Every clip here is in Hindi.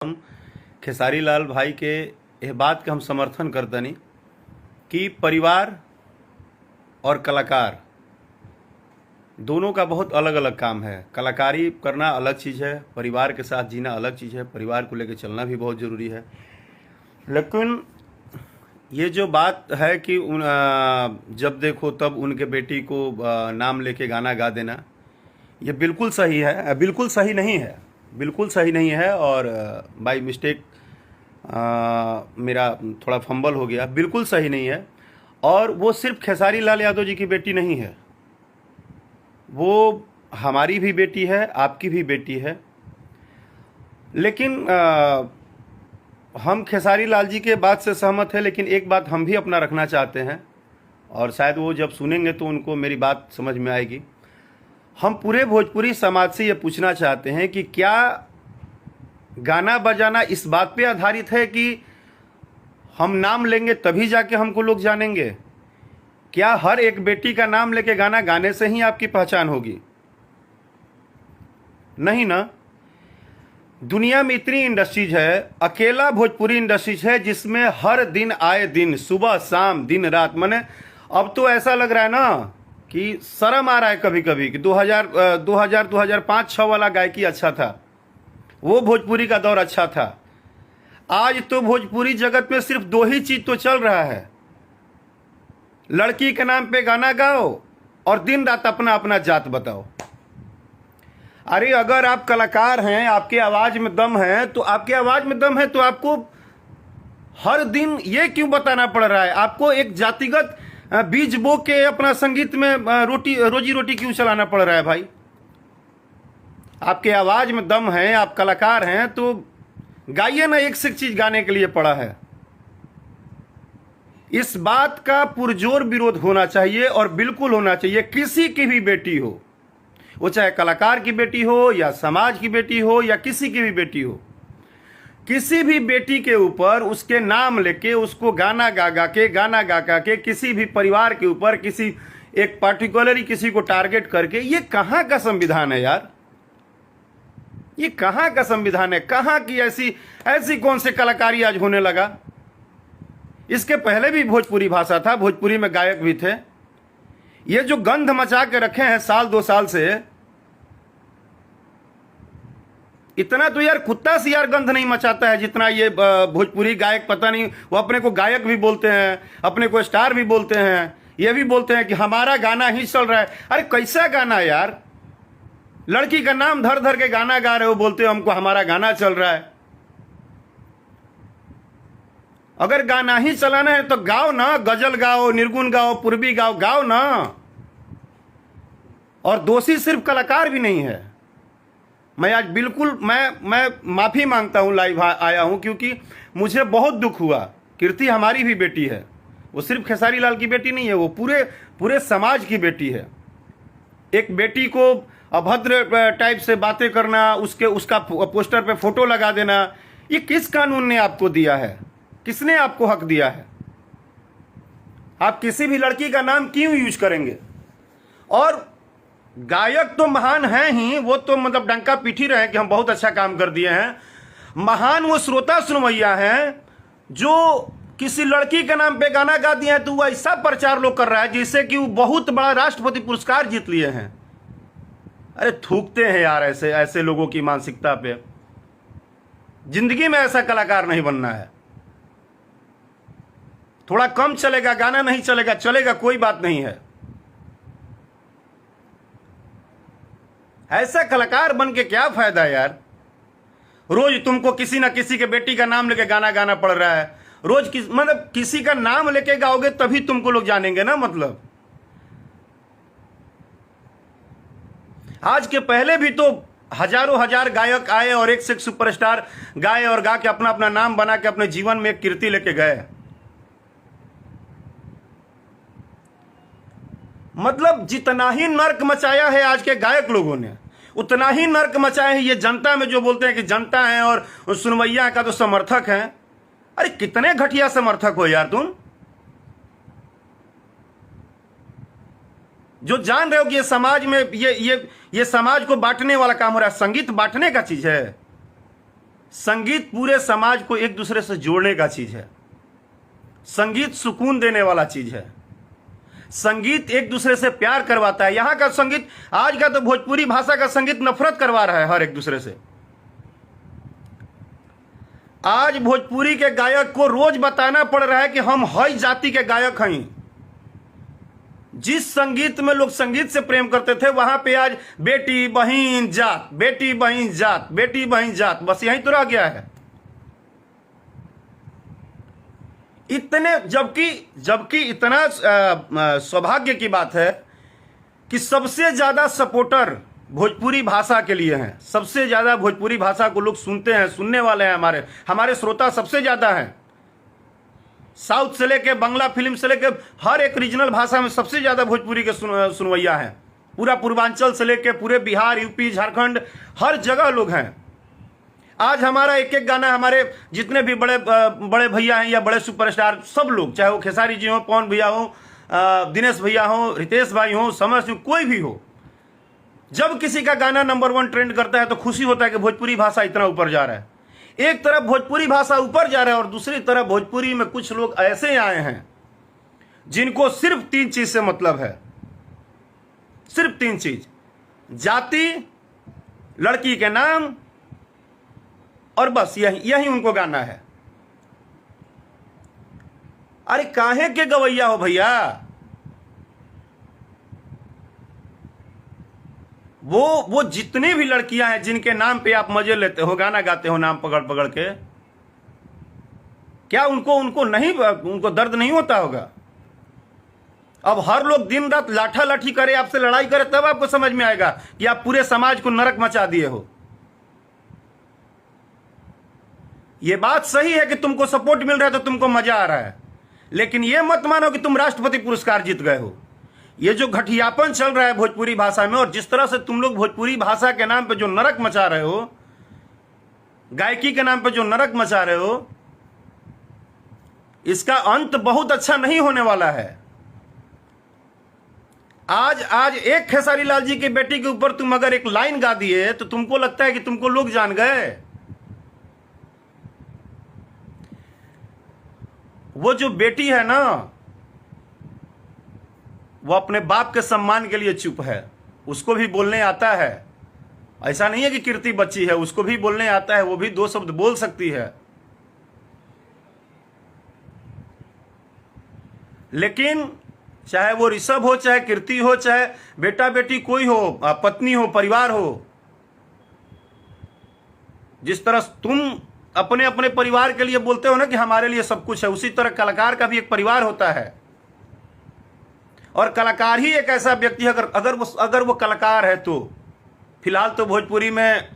हम खेसारी लाल भाई के यह बात के हम समर्थन करतनी कि परिवार और कलाकार दोनों का बहुत अलग अलग काम है। कलाकारी करना अलग चीज़ है, परिवार के साथ जीना अलग चीज़ है, परिवार को लेकर चलना भी बहुत ज़रूरी है। लेकिन ये जो बात है कि जब देखो तब उनके बेटी को नाम लेके गाना गा देना, ये बिल्कुल सही है, बिल्कुल सही नहीं है, बिल्कुल सही नहीं है। और बाय मिस्टेक मेरा थोड़ा फंबल हो गया, बिल्कुल सही नहीं है। और वो सिर्फ खेसारी लाल यादव जी की बेटी नहीं है, वो हमारी भी बेटी है, आपकी भी बेटी है। लेकिन हम खेसारी लाल जी के बात से सहमत हैं, लेकिन एक बात हम भी अपना रखना चाहते हैं और शायद वो जब सुनेंगे तो उनको मेरी बात समझ में आएगी। हम पूरे भोजपुरी समाज से ये पूछना चाहते हैं कि क्या गाना बजाना इस बात पे आधारित है कि हम नाम लेंगे तभी जाके हमको लोग जानेंगे? क्या हर एक बेटी का नाम लेके गाना गाने से ही आपकी पहचान होगी? नहीं ना। दुनिया में इतनी इंडस्ट्रीज है, अकेला भोजपुरी इंडस्ट्रीज है जिसमें हर दिन आए दिन, सुबह शाम दिन रात, माने अब तो ऐसा लग रहा है ना कि शर्म आ रहा है कभी कभी कि 2005-6 वाला गायकी अच्छा था, वो भोजपुरी का दौर अच्छा था। आज तो भोजपुरी जगत में सिर्फ दो ही चीज तो चल रहा है, लड़की के नाम पे गाना गाओ और दिन रात अपना अपना जात बताओ। अरे अगर आप कलाकार हैं, आपके आवाज में दम है, तो आपके आवाज में दम है तो आपको हर दिन ये क्यों बताना पड़ रहा है? आपको एक जातिगत बीज बो के अपना संगीत में रोजी रोटी क्यों चलाना पड़ रहा है भाई? आपके आवाज में दम है, आप कलाकार हैं तो गाइए ना, एक से एक चीज गाने के लिए पड़ा है। इस बात का पुरजोर विरोध होना चाहिए और बिल्कुल होना चाहिए। किसी की भी बेटी हो, वो चाहे कलाकार की बेटी हो या समाज की बेटी हो या किसी की भी बेटी हो, किसी भी बेटी के ऊपर उसके नाम लेके उसको गाना गा के किसी भी परिवार के ऊपर किसी एक पार्टिकुलरली किसी को टारगेट करके, ये कहाँ का संविधान है यार? ये कहाँ का संविधान है? कहाँ की ऐसी कौन से कलाकारी आज होने लगा? इसके पहले भी भोजपुरी भाषा था, भोजपुरी में गायक भी थे। ये जो गंध मचा के रखे हैं साल 2 साल से, इतना तो यार कुत्ता से यार गंध नहीं मचाता है जितना ये भोजपुरी गायक। पता नहीं, वो अपने को गायक भी बोलते हैं, अपने को स्टार भी बोलते हैं, ये भी बोलते हैं कि हमारा गाना ही चल रहा है। अरे कैसा गाना यार? लड़की का नाम धर धर के गाना गा रहे हो, बोलते हो हमको हमारा गाना चल रहा है। अगर गाना ही चलाना है तो गाओ ना, गजल गाओ, निर्गुण गाओ, पूर्वी गाओ, गाओ ना। और दोषी सिर्फ कलाकार भी नहीं है। मैं आज बिल्कुल मैं माफी मांगता हूं, लाइव आया हूं क्योंकि मुझे बहुत दुख हुआ। कीर्ति हमारी भी बेटी है, वो सिर्फ खेसारी लाल की बेटी नहीं है, वो पूरे समाज की बेटी है। एक बेटी को अभद्र टाइप से बातें करना, उसका पोस्टर पे फोटो लगा देना, ये किस कानून ने आपको दिया है? किसने आपको हक दिया है? आप किसी भी लड़की का नाम क्यों यूज करेंगे? और गायक तो महान हैं ही, वो तो मतलब डंका पीट ही रहे हैं कि हम बहुत अच्छा काम कर दिए हैं। महान वो श्रोता सुनवैया हैं जो किसी लड़की के नाम पे गाना गा दिए हैं तो वो ऐसा प्रचार लोग कर रहा है जिससे कि वो बहुत बड़ा राष्ट्रपति पुरस्कार जीत लिए हैं। अरे थूकते हैं यार ऐसे लोगों की मानसिकता पे। जिंदगी में ऐसा कलाकार नहीं बनना है। थोड़ा कम चलेगा गाना, नहीं चलेगा, चलेगा, कोई बात नहीं है। ऐसा कलाकार बन के क्या फायदा यार? रोज तुमको किसी ना किसी के बेटी का नाम लेके गाना गाना पड़ रहा है। रोज मतलब किसी का नाम लेके गाओगे तभी तुमको लोग जानेंगे ना। मतलब आज के पहले भी तो हजारों हजार गायक आए और एक से एक सुपरस्टार गाए और गा के अपना अपना नाम बना के अपने जीवन में एक कीर्ति लेके गए। मतलब जितना ही नर्क मचाया है आज के गायक लोगों ने, उतना ही नर्क मचाया है ये जनता में, जो बोलते हैं कि जनता है और सुनवैया का तो समर्थक है। अरे कितने घटिया समर्थक हो यार तुम, जो जान रहे हो कि ये समाज में ये समाज को बांटने वाला काम हो रहा है। संगीत बांटने का चीज है। संगीत पूरे समाज को एक दूसरे से जोड़ने का चीज है। संगीत सुकून देने वाला चीज है। संगीत एक दूसरे से प्यार करवाता है। यहां का संगीत, आज का तो भोजपुरी भाषा का संगीत नफरत करवा रहा है हर एक दूसरे से। आज भोजपुरी के गायक को रोज बताना पड़ रहा है कि हम हई जाति के गायक हैं। जिस संगीत में लोग संगीत से प्रेम करते थे, वहां पे आज बेटी बहिन जात, बेटी बहिन जात, बेटी बहिन जात, बस यही तो रह गया है। इतने जबकि इतना सौभाग्य की बात है कि सबसे ज्यादा सपोर्टर भोजपुरी भाषा के लिए हैं। सबसे ज्यादा भोजपुरी भाषा को लोग सुनते हैं, सुनने वाले हैं। हमारे श्रोता सबसे ज्यादा हैं। साउथ से लेके बांग्ला फिल्म से लेके हर एक रीजनल भाषा में सबसे ज्यादा भोजपुरी के सुनवैया हैं। पूरा पूर्वांचल से लेके पूरे बिहार, यूपी, झारखंड, हर जगह लोग हैं। आज हमारा एक एक गाना, हमारे जितने भी बड़े भैया हैं या बड़े सुपरस्टार, सब लोग, चाहे वो खेसारी जी हो, पवन भैया हो, दिनेश भैया हो, रितेश भाई हो, समर सिंह, कोई भी हो, जब किसी का गाना नंबर 1 ट्रेंड करता है तो खुशी होता है कि भोजपुरी भाषा इतना ऊपर जा रहा है। एक तरफ भोजपुरी भाषा ऊपर जा रहा है और दूसरी तरफ भोजपुरी में कुछ लोग ऐसे आए हैं जिनको सिर्फ 3 चीज से मतलब है। सिर्फ 3 चीज: जाति, लड़की के नाम, और बस यही उनको गाना है। अरे काहे के गवैया हो भैया? वो जितनी भी लड़कियां हैं जिनके नाम पे आप मजे लेते हो, गाना गाते हो नाम पकड़ पकड़ के, क्या उनको दर्द नहीं होता होगा? अब हर लोग दिन रात लाठा लाठी करे, आपसे लड़ाई करे, तब आपको समझ में आएगा कि आप पूरे समाज को नरक मचा दिए हो। यह बात सही है कि तुमको सपोर्ट मिल रहा है तो तुमको मजा आ रहा है, लेकिन यह मत मानो कि तुम राष्ट्रपति पुरस्कार जीत गए हो। ये जो घटियापन चल रहा है भोजपुरी भाषा में, और जिस तरह से तुम लोग भोजपुरी भाषा के नाम पे जो नरक मचा रहे हो, गायकी के नाम पे जो नरक मचा रहे हो, इसका अंत बहुत अच्छा नहीं होने वाला है। आज एक खेसारी लाल जी की बेटी के ऊपर तुम अगर एक लाइन गा दिए तो तुमको लगता है कि तुमको लोग जान गए। वो जो बेटी है ना, वो अपने बाप के सम्मान के लिए चुप है। उसको भी बोलने आता है। ऐसा नहीं है कि कीर्ति बच्ची है, उसको भी बोलने आता है, वो भी 2 शब्द बोल सकती है। लेकिन चाहे वो ऋषभ हो, चाहे कीर्ति हो, चाहे बेटा बेटी कोई हो, पत्नी हो, परिवार हो, जिस तरह तुम अपने अपने परिवार के लिए बोलते हो ना कि हमारे लिए सब कुछ है, उसी तरह कलाकार का भी एक परिवार होता है। और कलाकार ही एक ऐसा व्यक्ति है, अगर वो कलाकार है तो। फिलहाल तो भोजपुरी में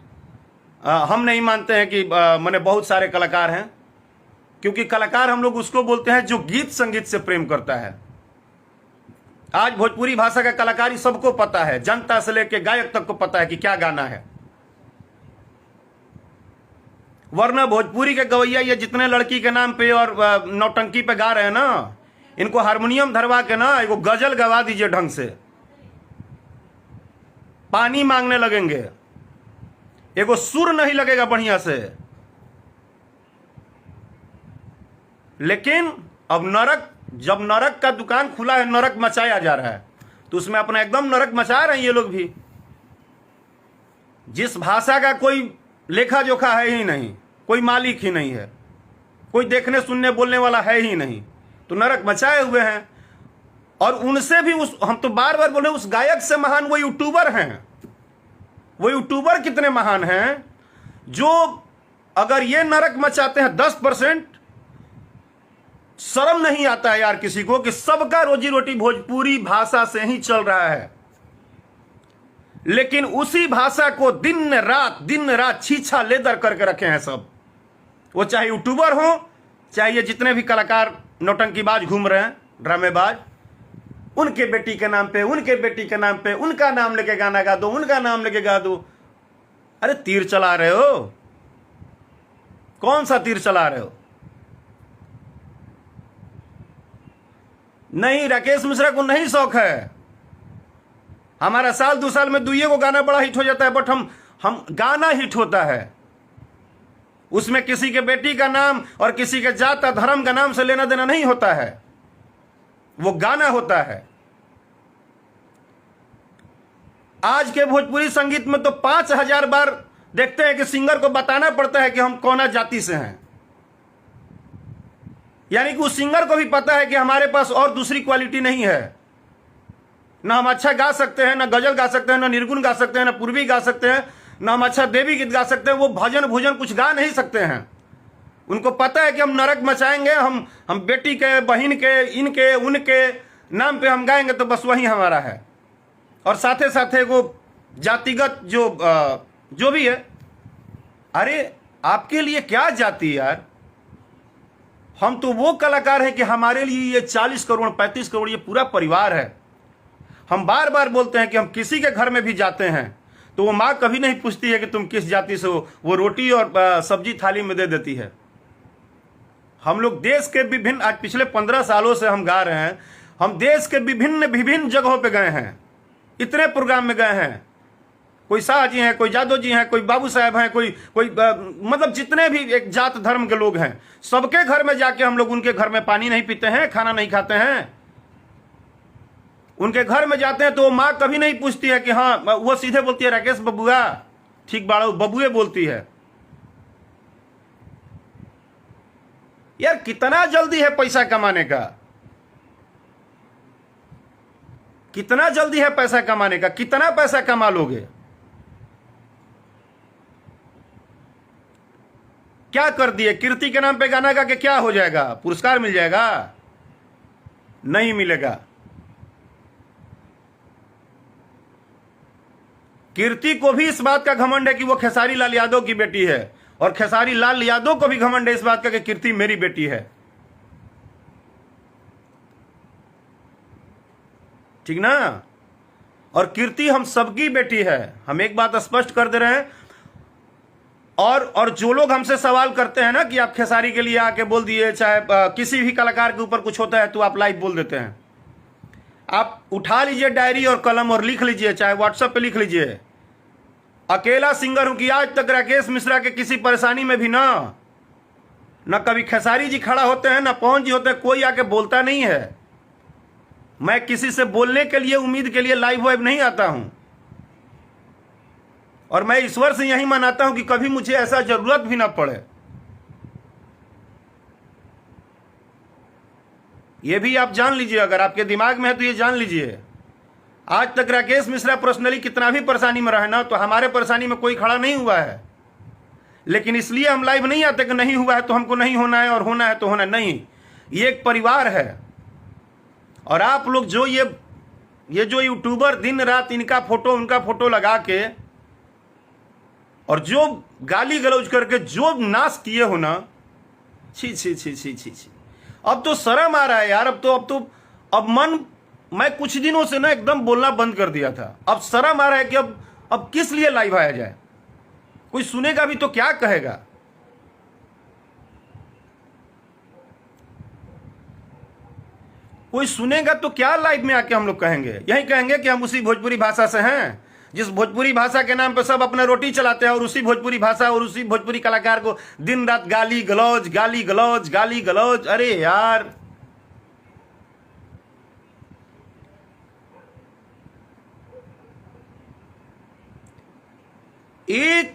हम नहीं मानते हैं कि माने बहुत सारे कलाकार हैं, क्योंकि कलाकार हम लोग उसको बोलते हैं जो गीत संगीत से प्रेम करता है। आज भोजपुरी भाषा का कलाकारी सबको पता है, जनता से लेकर गायक तक को पता है कि क्या गाना है। वरना भोजपुरी के गवैया ये जितने लड़की के नाम पे और नौटंकी पे गा रहे हैं ना, इनको हारमोनियम धरवा के ना एगो गजल गवा दीजिए ढंग से, पानी मांगने लगेंगे, एगो सुर नहीं लगेगा बढ़िया से। लेकिन अब जब नरक का दुकान खुला है, नरक मचाया जा रहा है, तो उसमें अपना एकदम नरक मचा रहे हैं ये लोग भी। जिस भाषा का कोई लेखा जोखा है ही नहीं, कोई मालिक ही नहीं है, कोई देखने सुनने बोलने वाला है ही नहीं, तो नरक मचाए हुए हैं। और उनसे भी हम तो बार बार बोले, उस गायक से महान वो यूट्यूबर हैं। वो यूट्यूबर कितने महान हैं जो अगर ये नरक मचाते हैं 10%, शर्म नहीं आता है यार किसी को कि सबका रोजी रोटी भोजपुरी भाषा से ही चल रहा है। लेकिन उसी भाषा को दिन रात छीछा लेदर करके रखे हैं सब। वो चाहे यूट्यूबर हो, चाहे ये जितने भी कलाकार नौटंकीबाज घूम रहे हैं, ड्रामेबाज, उनके बेटी के नाम पे, उनके बेटी के नाम पे, उनका नाम लेके गाना गा दो, उनका नाम लेके गा दो। अरे तीर चला रहे हो, कौन सा तीर चला रहे हो? नहीं, राकेश मिश्रा को नहीं शौक है। हमारा साल 2 साल में 2 को गाना बड़ा हिट हो जाता है, बट हम गाना हिट होता है, उसमें किसी के बेटी का नाम और किसी के जात धर्म का नाम से लेना देना नहीं होता है, वो गाना होता है। आज के भोजपुरी संगीत में तो 5000 बार देखते हैं कि सिंगर को बताना पड़ता है कि हम कौन जाति से हैं, यानी कि उस सिंगर को भी पता है कि हमारे पास और दूसरी क्वालिटी नहीं है, ना हम अच्छा गा सकते हैं, ना गजल गा सकते हैं, ना निर्गुण गा सकते हैं, ना पूर्वी गा सकते हैं, ना हम अच्छा देवी गीत गा सकते हैं। वो भजन भोजन कुछ गा नहीं सकते हैं। उनको पता है कि हम नरक मचाएंगे, हम बेटी के, बहन के, इनके उनके नाम पे हम गाएंगे तो बस वही हमारा है। और साथे साथे वो जातिगत जो भी है, अरे आपके लिए क्या जाति यार? हम तो वो कलाकार हैं कि हमारे लिए ये 40 करोड़ 35 करोड़ ये पूरा परिवार है। हम बार बार बोलते हैं कि हम किसी के घर में भी जाते हैं तो वो माँ कभी नहीं पूछती है कि तुम किस जाति से हो, वो रोटी और सब्जी थाली में दे देती है। हम लोग देश के विभिन्न, आज पिछले 15 सालों से हम गा रहे हैं, हम देश के विभिन्न जगहों पे गए हैं, इतने प्रोग्राम में गए हैं। कोई शाह जी हैं, कोई जादव जी हैं, कोई बाबू साहब हैं, कोई मतलब जितने भी एक जात धर्म के लोग हैं, सबके घर में जाके हम लोग उनके घर में पानी नहीं पीते हैं, खाना नहीं खाते हैं। उनके घर में जाते हैं तो वो माँ कभी नहीं पूछती है कि हाँ, वो सीधे बोलती है राकेश बबुआ ठीक बाड़ा, बबुए बोलती है। यार कितना जल्दी है पैसा कमाने का, कितना जल्दी है पैसा कमाने का, कितना पैसा कमा लोगे? क्या कर दिए? कीर्ति के नाम पे गाना गा के क्या हो जाएगा? पुरस्कार मिल जाएगा? नहीं मिलेगा। कीर्ति को भी इस बात का घमंड है कि वो खेसारी लाल यादव की बेटी है, और खेसारी लाल यादव को भी घमंड है इस बात का कि कीर्ति मेरी बेटी है। ठीक ना? और कीर्ति हम सबकी बेटी है, हम एक बात स्पष्ट कर दे रहे हैं। और जो लोग हमसे सवाल करते हैं ना कि आप खेसारी के लिए आके बोल दिए, चाहे किसी भी कलाकार के ऊपर कुछ होता है तो आप लाइव बोल देते हैं। आप उठा लीजिए डायरी और कलम और लिख लीजिए, चाहे व्हाट्सएप पे लिख लीजिए, अकेला सिंगर हूं कि आज तक राकेश मिश्रा के किसी परेशानी में भी ना कभी खेसारी जी खड़ा होते हैं, ना पवन जी होते हैं, कोई आके बोलता नहीं है। मैं किसी से बोलने के लिए, उम्मीद के लिए लाइव वाइव नहीं आता हूं, और मैं ईश्वर से यही मनाता हूं कि कभी मुझे ऐसा जरूरत भी ना पड़े। ये भी आप जान लीजिए, अगर आपके दिमाग में है तो ये जान लीजिए, आज तक राकेश मिश्रा पर्सनली कितना भी परेशानी में रहे ना, तो हमारे परेशानी में कोई खड़ा नहीं हुआ है। लेकिन इसलिए हम लाइव नहीं आते कि नहीं हुआ है तो हमको नहीं होना है, और होना है तो होना नहीं। ये एक परिवार है। और आप लोग जो ये जो यूट्यूबर दिन रात इनका फोटो उनका फोटो लगा के और जो गाली गलौज करके जो नाश किए हो ना, छी छी छी छी छी छी, अब तो शर्म आ रहा है यार। अब मैं कुछ दिनों से ना एकदम बोलना बंद कर दिया था। अब शर्म आ रहा है कि अब किस लिए लाइव आया जाए? कोई सुनेगा भी तो क्या कहेगा? कोई सुनेगा तो क्या लाइव में आके हम लोग कहेंगे? यही कहेंगे कि हम उसी भोजपुरी भाषा से हैं जिस भोजपुरी भाषा के नाम पे सब अपना रोटी चलाते हैं, और उसी भोजपुरी भाषा और उसी भोजपुरी कलाकार को दिन रात गाली गलौज गाली गलौज गाली गलौज। अरे यार, एक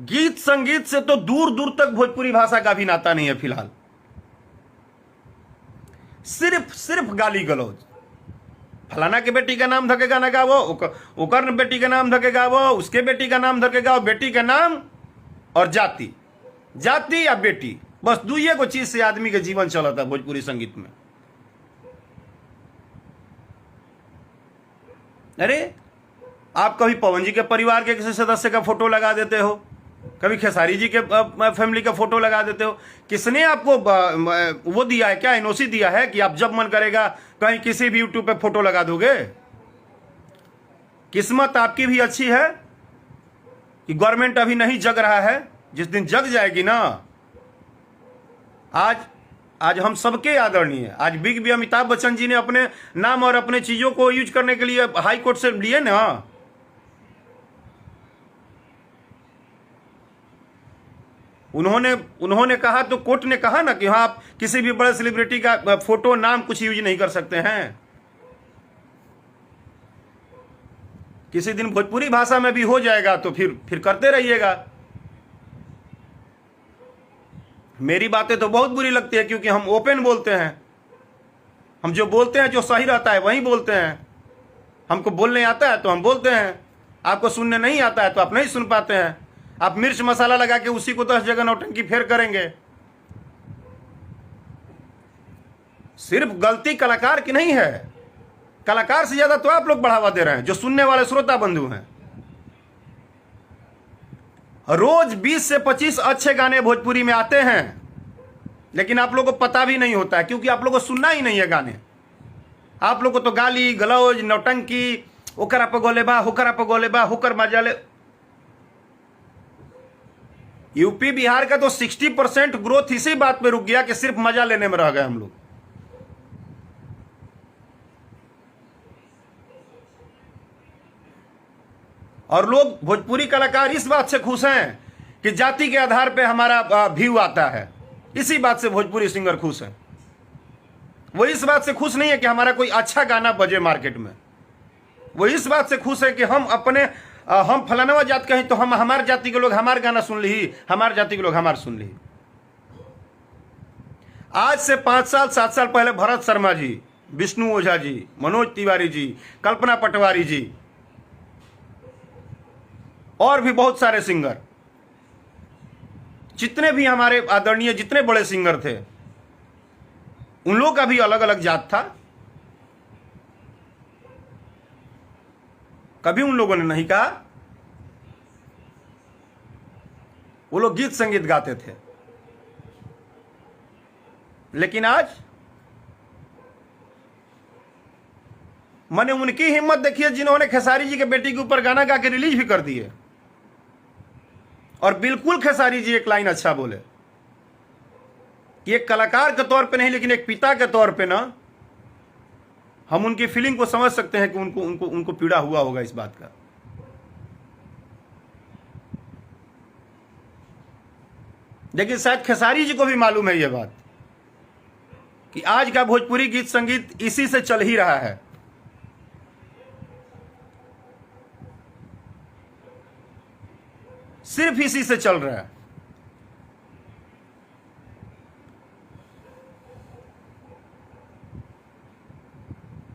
गीत संगीत से तो दूर दूर तक भोजपुरी भाषा का भी नाता नहीं है फिलहाल। सिर्फ गाली गलौज। फलाना के बेटी का नाम धके गाना गावो, ओकर बेटी का नाम धके गावो, उसके बेटी का नाम धके गाओ। बेटी का नाम और जाति या बेटी, बस दुइये को चीज से आदमी के जीवन चला था भोजपुरी संगीत में। अरे आप कभी पवन जी के परिवार के किसी सदस्य का फोटो लगा देते हो, कभी खेसारी जी के फैमिली का फोटो लगा देते हो। किसने आपको वो दिया है क्या, एनओसी दिया है कि आप जब मन करेगा कहीं किसी भी यूट्यूब पे फोटो लगा दोगे? किस्मत आपकी भी अच्छी है कि गवर्नमेंट अभी नहीं जग रहा है। जिस दिन जग जाएगी ना, आज हम सबके आदरणीय, आज बिग बी अमिताभ बच्चन जी ने अपने नाम और अपने चीजों को यूज करने के लिए हाई कोर्ट से लिए ना। उन्होंने उन्होंने कहा तो कोर्ट ने कहा ना कि हाँ आप किसी भी बड़े सेलिब्रिटी का फोटो नाम कुछ यूज नहीं कर सकते हैं। किसी दिन भोजपुरी भाषा में भी हो जाएगा तो फिर करते रहिएगा। मेरी बातें तो बहुत बुरी लगती है क्योंकि हम ओपन बोलते हैं, हम जो बोलते हैं जो सही रहता है वही बोलते हैं। हमको बोलने आता है तो हम बोलते हैं, आपको सुनने नहीं आता है तो आप नहीं सुन पाते हैं। आप मिर्च मसाला लगा के उसी को 10 जगह नौटंकी फेर करेंगे। सिर्फ गलती कलाकार की नहीं है, कलाकार से ज्यादा तो आप लोग बढ़ावा दे रहे हैं जो सुनने वाले श्रोता बंधु हैं। रोज 20 से 25 अच्छे गाने भोजपुरी में आते हैं, लेकिन आप लोगों को पता भी नहीं होता है क्योंकि आप लोगों को सुनना ही नहीं है गाने। आप लोगों को तो गाली गलौज नौटंकी, ओकरा पे गोले बा, होकरा पे गोले बा, होकर मजा ले। यूपी बिहार का तो 60% ग्रोथ इसी बात पे रुक गया कि सिर्फ मजा लेने में रह गए हम लोग। और लोग भोजपुरी कलाकार इस बात से खुश हैं कि जाति के आधार पे हमारा व्यू आता है, इसी बात से भोजपुरी सिंगर खुश हैं। वो इस बात से खुश नहीं है कि हमारा कोई अच्छा गाना बजे मार्केट में। वो इस बात से खुश है कि हम फलानवा जात कहीं तो हम हमारे जाति के लोग हमारे गाना सुन ली, हमारे जाति के लोग हमारे सुन ली। आज से 5 साल 7 साल पहले भरत शर्मा जी, विष्णु ओझा जी, मनोज तिवारी जी, कल्पना पटवारी जी और भी बहुत सारे सिंगर, जितने भी हमारे आदरणीय जितने बड़े सिंगर थे, उन लोगों का भी अलग अलग जात था। कभी उन लोगों ने नहीं कहा, वो लोग गीत संगीत गाते थे। लेकिन आज मैंने उनकी हिम्मत देखी है जिन्होंने खेसारी जी के बेटी के ऊपर गाना गा के रिलीज भी कर दिए। और बिल्कुल खेसारी जी एक लाइन अच्छा बोले कि एक कलाकार के तौर पे नहीं लेकिन एक पिता के तौर पे ना हम उनकी फीलिंग को समझ सकते हैं कि उनको पीड़ा हुआ होगा इस बात का। लेकिन शायद खेसारी जी को भी मालूम है यह बात कि आज का भोजपुरी गीत संगीत इसी से चल ही रहा है। सिर्फ इसी से चल रहा है।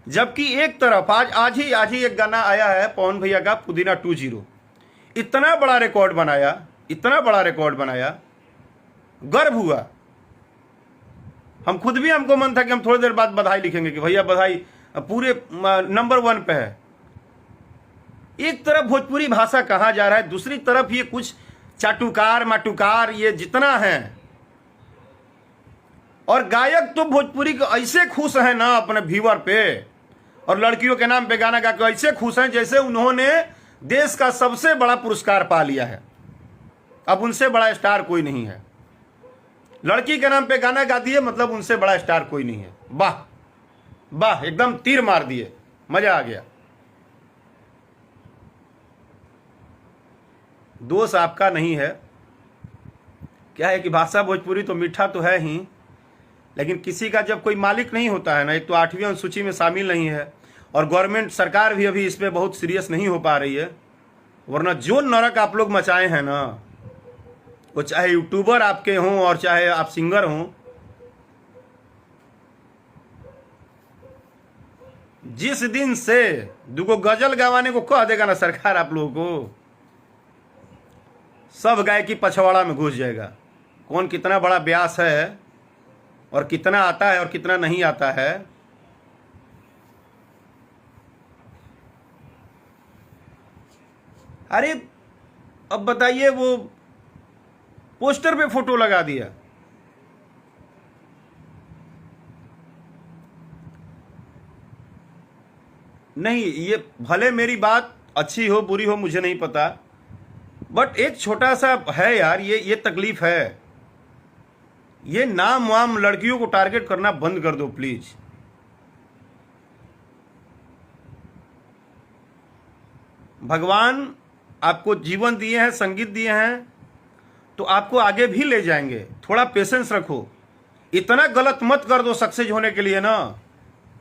जबकि एक तरफ आज ही एक गाना आया है पवन भैया का, पुदीना 20। इतना बड़ा रिकॉर्ड बनाया, इतना बड़ा रिकॉर्ड बनाया, गर्व हुआ। हम खुद भी, हमको मन था कि हम थोड़ी देर बाद बधाई लिखेंगे कि भैया बधाई पूरे नंबर 1 पे है। एक तरफ भोजपुरी भाषा कहा जा रहा है, दूसरी तरफ ये कुछ चाटुकार माटुकार ये जितना है, और गायक तो भोजपुरी को ऐसे खुश हैं ना अपने व्यूअर पे, और लड़कियों के नाम पे गाना गा के ऐसे खुश हैं जैसे उन्होंने देश का सबसे बड़ा पुरस्कार पा लिया है। अब उनसे बड़ा स्टार कोई नहीं है। लड़की के नाम पे गाना गा दिए मतलब उनसे बड़ा स्टार कोई नहीं है। वाह वाह, एकदम तीर मार दिए, मजा आ गया। दोष आपका नहीं है। क्या है कि भाषा भोजपुरी तो मीठा तो है ही, लेकिन किसी का जब कोई मालिक नहीं होता है ना, एक तो 8वीं अनुसूची में शामिल नहीं है और गवर्नमेंट सरकार भी अभी इस पे बहुत सीरियस नहीं हो पा रही है, वरना जो नरक आप लोग मचाए हैं ना, वो चाहे यूट्यूबर आपके हों और चाहे आप सिंगर हों, जिस दिन से दुगो गजल गवाने को कह देगा ना सरकार आप लोगों को, सब गायकी पछवाड़ा में घुस जाएगा। कौन कितना बड़ा ब्यास है और कितना आता है और कितना नहीं आता है। अरे अब बताइए, वो पोस्टर पे फोटो लगा दिया, नहीं ये भले मेरी बात अच्छी हो बुरी हो मुझे नहीं पता, बट एक छोटा सा है यार, ये तकलीफ है। ये नाम वाम लड़कियों को टारगेट करना बंद कर दो प्लीज। भगवान आपको जीवन दिए हैं, संगीत दिए हैं, तो आपको आगे भी ले जाएंगे। थोड़ा पेशेंस रखो। इतना गलत मत कर दो सक्सेस होने के लिए ना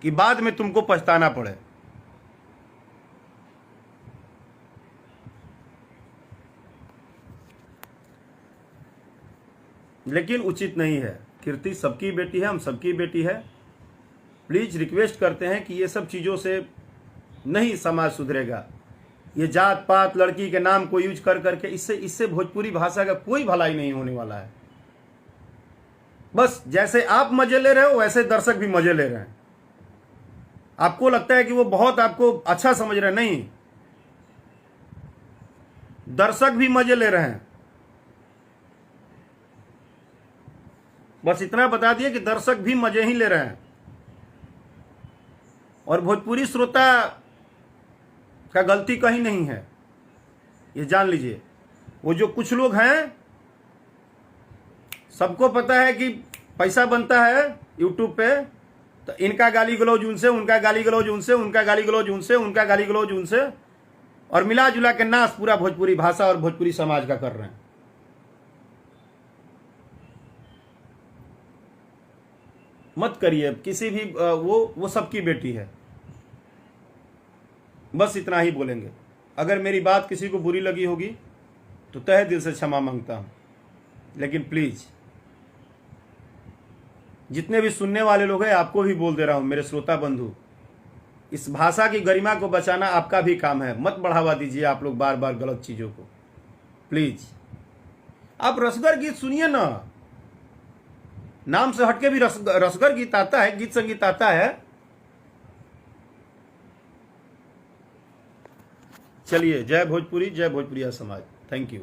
कि बाद में तुमको पछताना पड़े। लेकिन उचित नहीं है। कीर्ति सबकी बेटी है, हम सबकी बेटी है। प्लीज रिक्वेस्ट करते हैं कि ये सब चीज़ों से नहीं समाज सुधरेगा। ये जात पात लड़की के नाम को यूज कर करके इससे भोजपुरी भाषा का कोई भलाई नहीं होने वाला है। बस जैसे आप मजे ले रहे हो वैसे दर्शक भी मजे ले रहे हैं। आपको लगता है कि वो बहुत आपको अच्छा समझ रहे हैं, नहीं, दर्शक भी मजे ले रहे हैं। बस इतना बता दिए कि दर्शक भी मजे ही ले रहे हैं। और भोजपुरी श्रोता का गलती कहीं नहीं है, ये जान लीजिए। वो जो कुछ लोग हैं, सबको पता है कि पैसा बनता है यूट्यूब पे, तो इनका गाली गलौज उनसे, उनका गाली गलौज उनसे, उनका गाली गलौज उनसे, उनका गाली गलौज उनसे, और मिला जुला के नाश पूरा भोजपुरी भाषा और भोजपुरी समाज का कर रहे हैं। मत करिए किसी भी, वो सबकी बेटी है। बस इतना ही बोलेंगे। अगर मेरी बात किसी को बुरी लगी होगी तो तहे दिल से क्षमा मांगता हूं। लेकिन प्लीज जितने भी सुनने वाले लोग हैं, आपको भी बोल दे रहा हूं, मेरे श्रोता बंधु, इस भाषा की गरिमा को बचाना आपका भी काम है। मत बढ़ावा दीजिए आप लोग बार बार गलत चीजों को। प्लीज आप रसगर गीत सुनिए ना, नाम से हटके भी रसगर गीत आता है, गीत संगीत आता है। चलिए, जय भोजपुरी, जय भोजपुरिया समाज। Thank you.